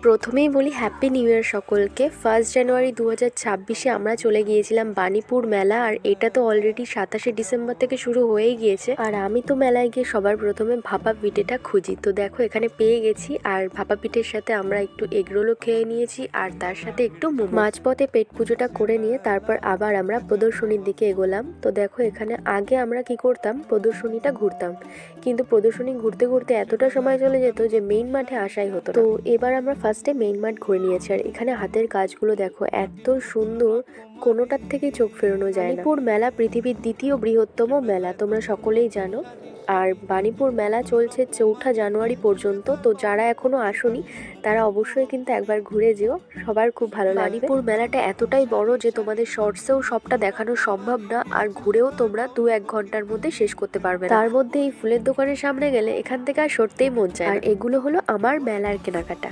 প্রথমেই বলি happy new year সকলকে। 1 জানুয়ারি 2026-এ আমরা চলে গিয়েছিলাম বাণীপুর মেলা, আর এটা তো অলরেডি 27শে ডিসেম্বর থেকে শুরু হয়েই গিয়েছে। আর আমি তো মেলায় গিয়ে সবার প্রথমে ভাপা পিঠেটা খুঁজি, তো দেখো এখানে পেয়ে গেছি। আর ভাপা পিঠের সাথে আমরা একটু এগরোলও খেয়ে নিয়েছি, আর তার সাথে একটু মাঝপথে পেট পুজোটা করে নিয়ে তারপর আবার আমরা প্রদর্শনীর দিকে এগোলাম। তো দেখো এখানে আগে আমরা কি করতাম, প্রদর্শনীটা ঘুরতাম, কিন্তু প্রদর্শনী ঘুরতে ঘুরতে এতটা সময় চলে যেত যে মেইন মাঠে আসাই হতো না। তো এবার আমরা ফার্স্টে মেইন মাঠ ঘুরে নিয়েছি। আর এখানে হাতের কাজগুলো দেখো এত সুন্দর, কোনোটার থেকে চোখ ফেরানো যায় না। বাণীপুর মেলা পৃথিবীর দ্বিতীয় বৃহত্তম মেলা, তোমরা সকলেই জানো। আর বাণীপুর মেলা চলছে 4 জানুয়ারি পর্যন্ত। তো যারা এখনো আসোনি তারা অবশ্যই কিন্তু একবার ঘুরে যেও, সবার খুব ভালো লাগবে। বাণীপুর মেলাটা এতটাই বড় যে তোমাদের শর্টসেও সবটা দেখানো সম্ভব না, আর ঘুরেও তোমরা 2-1 ঘন্টার মধ্যে শেষ করতে পারবে না। তার মধ্যে এই ফুলের দোকানের সামনে গেলে এখান থেকে আর সরতেই মন চায় না। আর এগুলো হলো আমার মেলার কেনাকাটা।